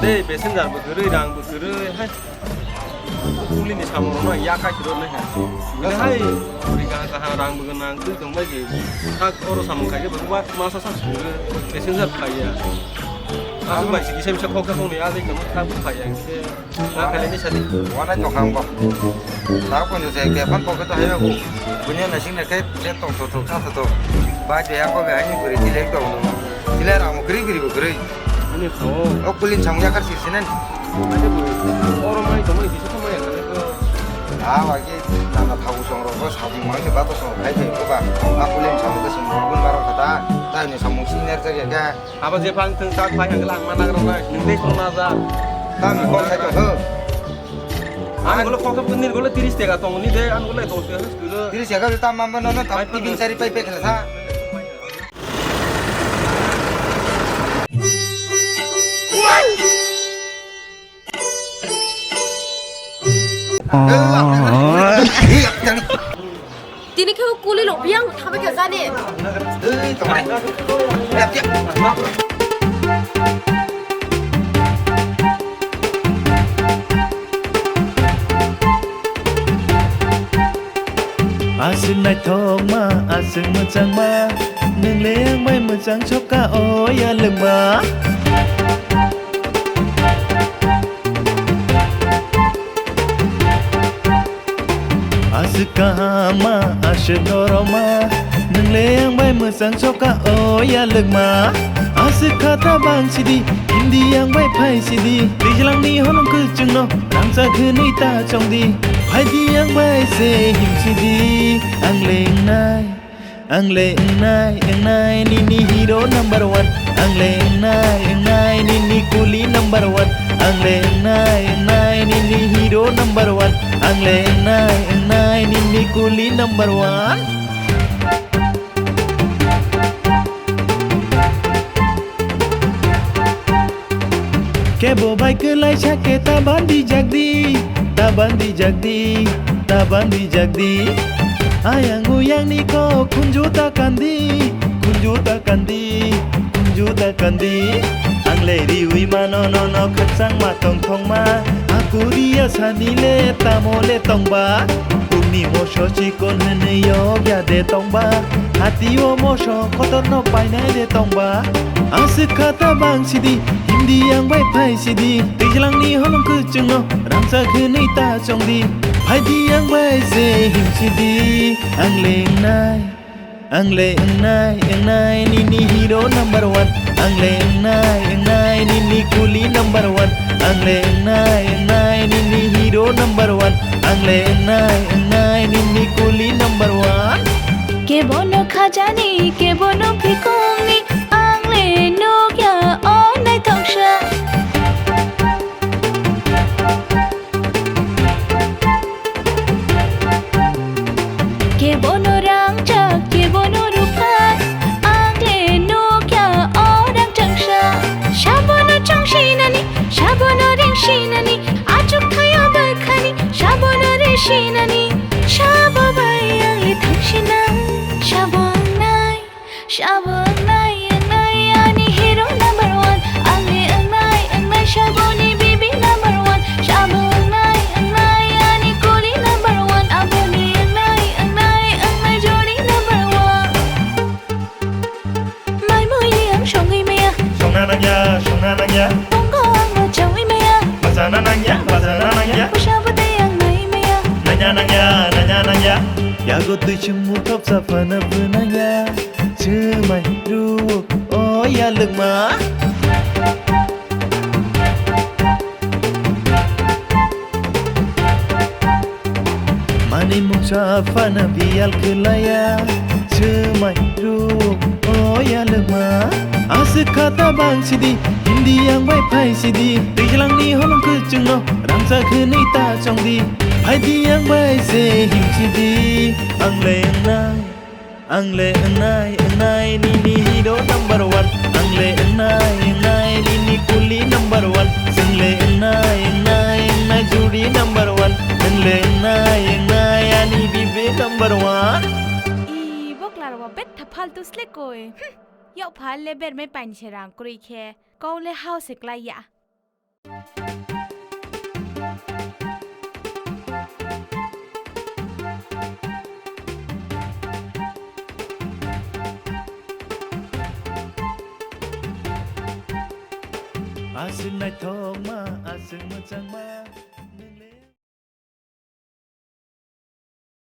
에 메신저부 그르 랑부 그르 할 꿀리니 사모로나 야카키로네 해 근데 하이 우리가 다 랑부 그나 그 정말기 다 어로 사모카게 뭐와 마사사 그 메신저 파이야 아주 많이 시기 셈셔 코카코니 아직 너무 타고 파이야 이제 나 갈래니 샤디 원하 쪽한 거. 나하고 요새 개판 포크도 하려고 분야나 식내 개똥 도둑 사서도 바지 약업이 아닌 그리 딜렉도 오는 딜레라 뭐 그리 그래. 아니 더 꿀린 장약할 수 있으는 아니 뭐 어로 많이 너무 비슷한 모양 그래 아 와기 나나 파구성으로 그 사분망이 받아서 가이드 이거 봐. 꿀린 장 것은 물건 바로 가다 다니 사무 시내 저기가 아버지 방튼 딱 방향 랑 만나 그러나 근데 손나자 다음에 건 살짝 안 걸로 코카 분일 걸로 티리스 때가 동니 돼 안 걸로 도스 그 diri siaga kita mamban nono tapi bin cari pai pai kelasa Tini kau kuli lo biang kami kesana. Asing nai thong ma asing macang ma neng leang mai macang choka oh ya lema Asika ma ashdoro ma neng leang mai macang choka oh ya lema Asika ta bang sidi hindi yang bai phai sidi dijlang ni honong ku chung no rang sa khu ni ta chong di phai di yang bai se him sidi ang leng nai ni hero number 1 ang leng nai ni kuli number 1 ang leng nai ni hero number 1 ang leng nai ni kuli number 1 Ke bo bai ke lai cha ke ta bandi jagdi Ayang uyang ni ko kunjuta kandi Ang le ri ui ma no khatsang ma tong ma Aku dia sani le tamo le tong ba Umi mo sho chi kon hene yo ya de tong ba Hati o mo sho kotor no pai nai de tong ba Asik kata bang sidi hindi yang bai pai sidi Dijlang ni holong ku chung no rang sa khu ni ta chong di Phai di yang bai se him sidi Ang leng nai ni hero number 1 Ang leng nai ni kuli number 1 Ang leng nai ni hero number 1 Ang leng nai ni kuli number 1 Ke bono khajani ke bono phikungni ang le no kya on nai thongsha. Ke bono rang chak ke bono rupai ang le no kya on rang changsha. Shabono changshi nani shabono ring shi nani achuk thaya bai khani shabono re shi nani shabo bai ang le thangshina shabong nai ani hero number 1 ang nai shaboni bibi number 1 shabong nai ani kuli number 1 aboni ang nai jodi number 1 mai moi ang shongi meya Song na nang ya bongo ang mo chawi meya Baza na nang ya shabode ang nai meya nang ya Ya go tu chumu top sa phana phana ya Chư mày ru oh ya lực ma Mani mucha phana bial khulaya Chư mày ru oh ya lực ma Asik kata bang sidi hindi yang bai phai sidi Dijlang ni holong ku chung no rang sa khu ni ta chong di Phai di yang bai se him sidi Ang leng nai ni hero number 1 Ang leng nai ni kuli number 1 Sing leng nai judi number 1 Ang leng nai ani bibi number 1 I bok la wa bet thapal tu sle koi yo phal le ber me pain cherang kuri khe ko le house klai ya อาซึ่งนายทองมาอาซึ่งมันจังมา